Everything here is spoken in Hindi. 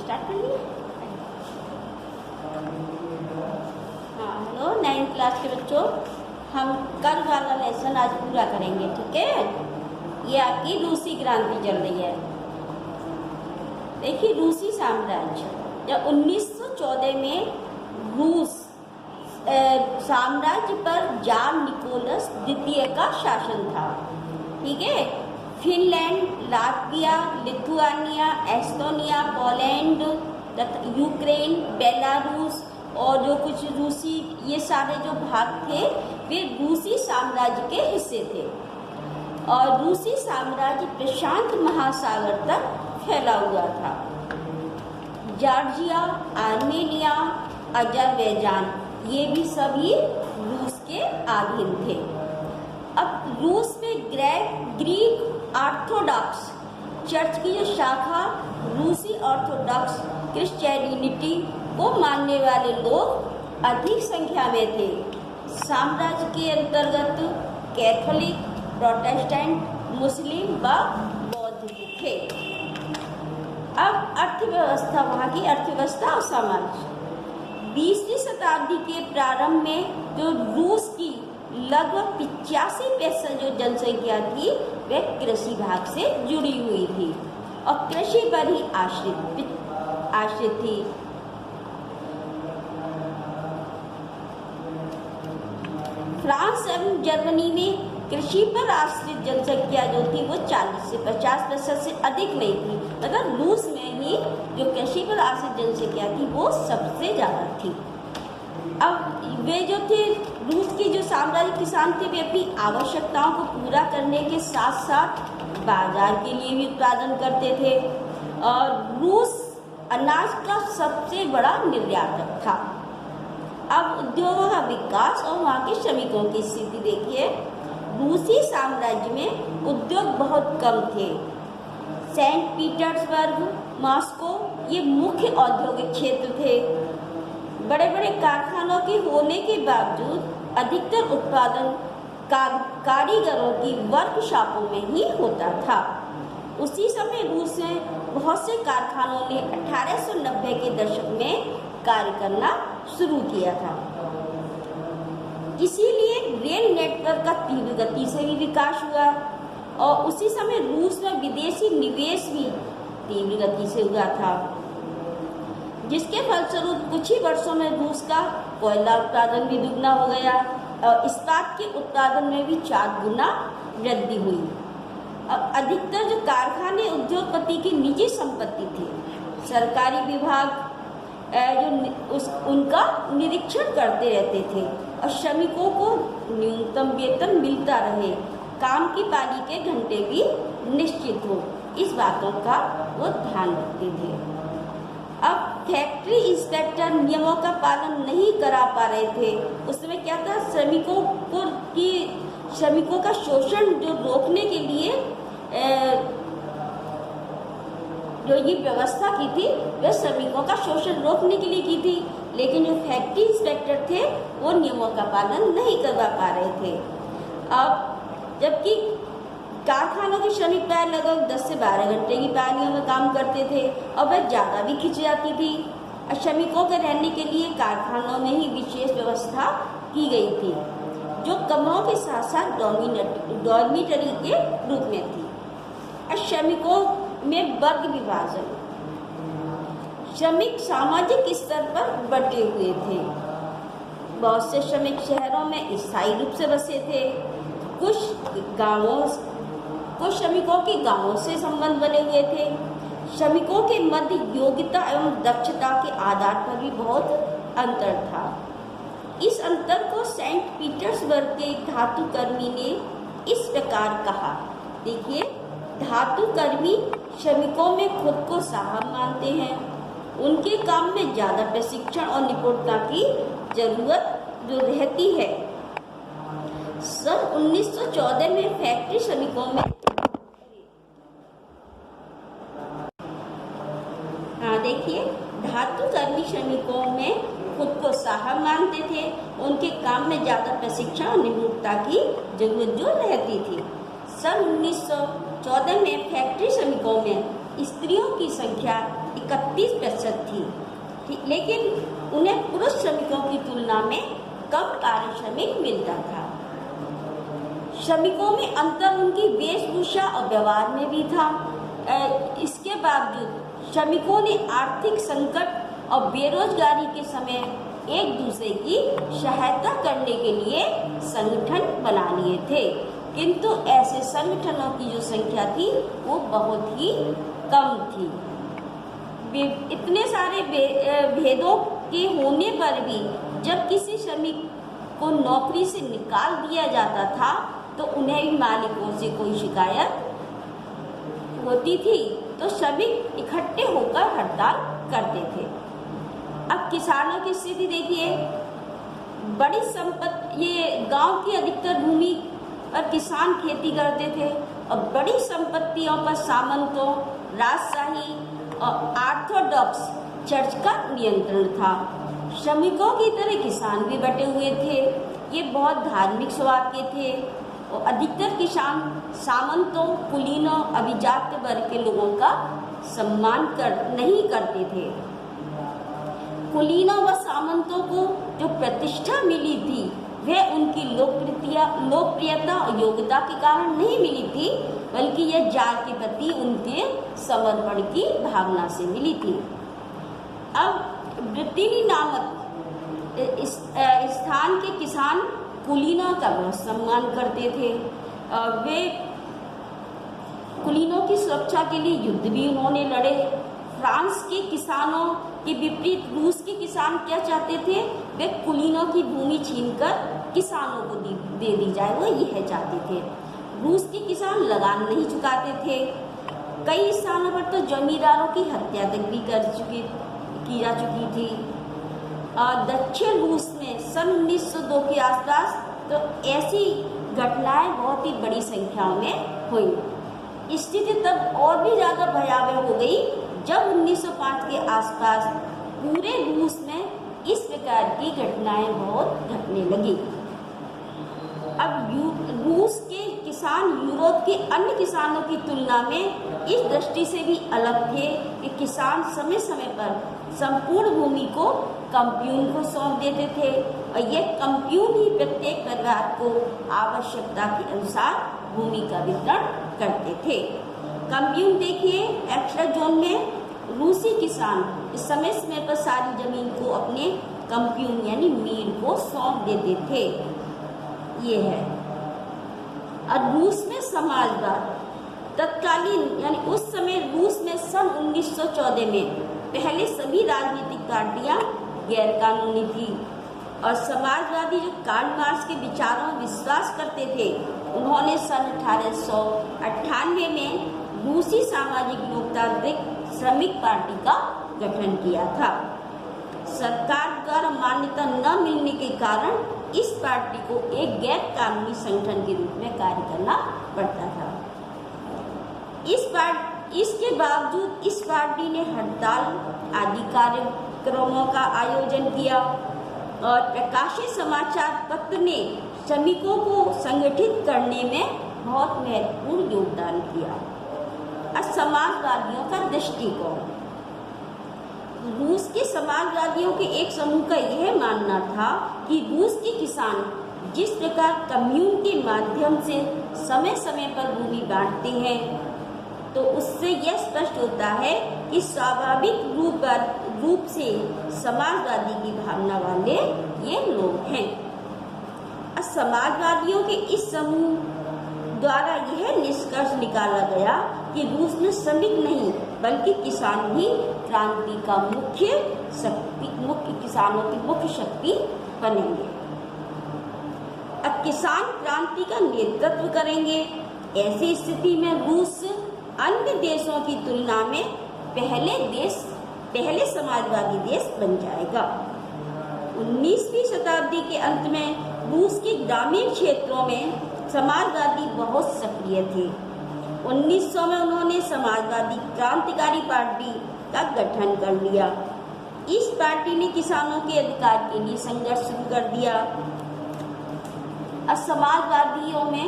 स्टार्ट कर लिया। हाँ हेलो 9th क्लास के बच्चों, हम कल वाला लेसन आज पूरा करेंगे, ठीक है। ये आपकी रूसी क्रांति चल रही है। देखिए रूसी साम्राज्य जब 1914 में रूस साम्राज्य पर जार निकोलस द्वितीय का शासन था, ठीक है। Finland, Latvia, Lithuania, Estonia, Poland, Ukraine, Belarus और जो कुछ रूसी ये सारे जो भाग थे वे रूसी साम्राज्य के हिस्से थे। और रूसी साम्राज्य प्रशांत महासागर तक फैला हुआ था। जॉर्जिया, आर्मेनिया, अजरबैजान ये भी सभी रूस के अधीन थे। अब रूस में ग्रीक ऑर्थोडॉक्स चर्च की जो शाखा रूसी ऑर्थोडॉक्स क्रिश्चियनिटी को मानने वाले लोग अधिक संख्या में थे। साम्राज्य के अंतर्गत कैथोलिक, प्रोटेस्टेंट, मुस्लिम व बौद्ध थे। अब अर्थव्यवस्था, वहाँ की अर्थव्यवस्था और समाज 20वीं शताब्दी के प्रारंभ में जो रूस की लगभग 85% जो जनसंख्या थी वह कृषि भाग से जुड़ी हुई थी और कृषि पर ही आश्रित थी। फ्रांस एवं जर्मनी में कृषि पर आश्रित जनसंख्या जो थी वो 40 से 50% से अधिक नहीं थी। मतलब रूस में ही जो कृषि पर आश्रित जनसंख्या थी वो सबसे ज़्यादा थी। अब वे जो थे रूस की जो साम्राज्य किसान थे वे अपनी आवश्यकताओं को पूरा करने के साथ साथ बाजार के लिए भी उत्पादन करते थे और रूस अनाज का सबसे बड़ा निर्यातक था। अब उद्योगों का विकास और वहाँ के श्रमिकों की स्थिति देखिए। रूसी साम्राज्य में उद्योग बहुत कम थे। सेंट पीटर्सबर्ग, मॉस्को ये मुख्य औद्योगिक क्षेत्र थे। बड़े बड़े कारखानों के होने के बावजूद अधिकतर उत्पादन कारीगरों की वर्कशॉपों में ही होता था। उसी समय रूस में बहुत से कारखानों ने 1890 के दशक में कार्य करना शुरू किया था। इसीलिए रेल नेटवर्क का तीव्र गति से भी विकास हुआ और उसी समय रूस में विदेशी निवेश भी तीव्र गति से हुआ था, जिसके फलस्वरूप कुछ ही वर्षों में रूस का कोयला उत्पादन भी दुगना हो गया और इस्पात के उत्पादन में भी 4 गुना वृद्धि हुई। अब अधिकतर जो कारखाने उद्योगपति की निजी संपत्ति थी। सरकारी विभाग उनका निरीक्षण करते रहते थे और श्रमिकों को न्यूनतम वेतन मिलता रहे, काम की पाली के घंटे भी निश्चित हो, इस बातों का वो ध्यान रखते थे। अब फैक्ट्री इंस्पेक्टर नियमों का पालन नहीं करा पा रहे थे। उस समय क्या था, श्रमिकों का शोषण जो रोकने के लिए जो ये व्यवस्था की थी वह श्रमिकों का शोषण रोकने के लिए की थी, लेकिन जो फैक्ट्री इंस्पेक्टर थे वो नियमों का पालन नहीं करवा पा रहे थे। अब जबकि कारखानों के श्रमिक प्राय लगभग 10 से 12 घंटे की पालियों में काम करते थे और वह ज़्यादा भी खिंच जाती थी। श्रमिकों के रहने के लिए कारखानों में ही विशेष व्यवस्था की गई थी जो कमरों के साथ साथ डॉर्मिटरी के रूप में थी। श्रमिकों में वर्ग विभाजन, श्रमिक सामाजिक स्तर पर बटे हुए थे। बहुत से श्रमिक शहरों में स्थायी रूप से बसे थे। कुछ श्रमिकों के गांवों से संबंध बने हुए थे। श्रमिकों के मध्य योग्यता एवं दक्षता के आधार पर भी बहुत अंतर था। इस अंतर को सेंट पीटर्सबर्ग के धातुकर्मी ने इस प्रकार कहा। देखिए, धातुकर्मी श्रमिकों में खुद को साहब मानते हैं। उनके काम में ज़्यादा प्रशिक्षण और निपुणता की जरूरत जो रहती है। सन 1914 में फैक्ट्री श्रमिकों में देखिए, धातुकर्मी श्रमिकों में खुद को साहब मानते थे। उनके काम में ज़्यादा प्रशिक्षण और निपुणता की जरूरत जो रहती थी। सन 1914 में फैक्ट्री श्रमिकों में स्त्रियों की संख्या 31% थी। लेकिन उन्हें पुरुष श्रमिकों की तुलना में कम कार्य श्रमिक मिलता था। श्रमिकों में अंतर उनकी वेशभूषा और व्यवहार में भी था। इसके बावजूद श्रमिकों ने आर्थिक संकट और बेरोजगारी के समय एक दूसरे की सहायता करने के लिए संगठन बना लिए थे, किंतु ऐसे संगठनों की जो संख्या थी वो बहुत ही कम थी। इतने सारे भेदों के होने पर भी जब किसी श्रमिक को नौकरी से निकाल दिया जाता था तो उन्हें भी मालिकों से कोई शिकायत होती थी तो श्रमिक इकट्ठे होकर हड़ताल करते थे। अब किसानों की स्थिति देखिए, बड़ी संपत्ति, ये गांव की अधिकतर भूमि पर किसान खेती करते थे और बड़ी संपत्तियों पर सामंतों, राजशाही और ऑर्थोडॉक्स चर्च का नियंत्रण था। श्रमिकों की तरह किसान भी बटे हुए थे। ये बहुत धार्मिक स्वभाव के थे और अधिकतर किसान सामंतों, कुलीनों, अभिजात वर्ग के लोगों का सम्मान नहीं करते थे। कुलीनों व सामंतों को जो प्रतिष्ठा मिली थी वह उनकी लोकप्रियता और योग्यता के कारण नहीं मिली थी, बल्कि यह जार के प्रति उनके समर्पण की भावना से मिली थी। अब ब्रिटेनी नामक स्थान के किसान कुलीनों का बहुत सम्मान करते थे। वे कुलीनों की सुरक्षा के लिए युद्ध भी उन्होंने लड़े। फ्रांस के किसानों के विपरीत रूस के किसान क्या चाहते थे, वे कुलीनों की भूमि छीनकर किसानों को दे दी जाए, वो यह चाहते थे। रूस के किसान लगान नहीं चुकाते थे। कई स्थानों पर तो जमींदारों की हत्या तक भी की जा चुकी थी। दक्षिण रूस में सन 1902 के आसपास तो ऐसी घटनाएं बहुत ही बड़ी संख्या में हुई। स्थिति तब और भी ज़्यादा भयावह हो गई जब 1905 के आसपास पूरे रूस में इस प्रकार की घटनाएं बहुत घटने लगी। अब रूस के किसान यूरोप के अन्य किसानों की तुलना में इस दृष्टि से भी अलग थे कि किसान समय समय पर संपूर्ण भूमि को कम्प्यून को सौंप देते थे और यह कम्प्यून ही प्रत्येक परिवार को आवश्यकता के अनुसार भूमि का वितरण करते थे। कम्प्यून देखिए, एक्स्ट्रा जोन में रूसी किसान समय समय पर सारी जमीन को अपने कम्प्यून यानी मीर को सौंप देते थे। ये है। और रूस में समाजवाद तत्कालीन यानी उस समय रूस में सन 1914 में पहले सभी राजनीतिक पार्टियां गैर कानूनी थी और समाजवादी जो कार्ल मार्क्स के विचारों में विश्वास करते थे, उन्होंने सन 1898 में रूसी सामाजिक लोकतांत्रिक श्रमिक पार्टी का गठन किया था। सरकार द्वारा मान्यता न मिलने के कारण इस पार्टी को एक गैर कानूनी संगठन के रूप में कार्य करना पड़ता था। इसके बावजूद इस पार्टी ने हड़ताल आदि कार्यक्रमों का आयोजन किया और प्रकाशित समाचार पत्र ने श्रमिकों को संगठित करने में बहुत महत्वपूर्ण योगदान किया। समाजवादियों का दृष्टिकोण, रूस के समाजवादियों के एक समूह का यह मानना था कि रूस के किसान जिस प्रकार कम्यून के माध्यम से समय समय पर भूमि बांटते हैं, तो उससे यह स्पष्ट होता है कि स्वाभाविक रूप से समाजवादी की भावना वाले ये लोग हैं। समाजवादियों के इस समूह द्वारा यह निष्कर्ष निकाला गया कि रूस में श्रमिक नहीं बल्कि किसान भी क्रांति का किसानों की मुख्य शक्ति बनेंगे। अब किसान क्रांति का नेतृत्व करेंगे। ऐसी स्थिति में रूस अन्य देशों की तुलना में पहले समाजवादी देश बन जाएगा। 19वीं शताब्दी के अंत में रूस के ग्रामीण क्षेत्रों में समाजवादी बहुत सक्रिय थे। 1900 में उन्होंने समाजवादी क्रांतिकारी पार्टी का गठन कर लिया। इस पार्टी ने किसानों के अधिकार के लिए संघर्ष शुरू कर दिया। समाजवादियों में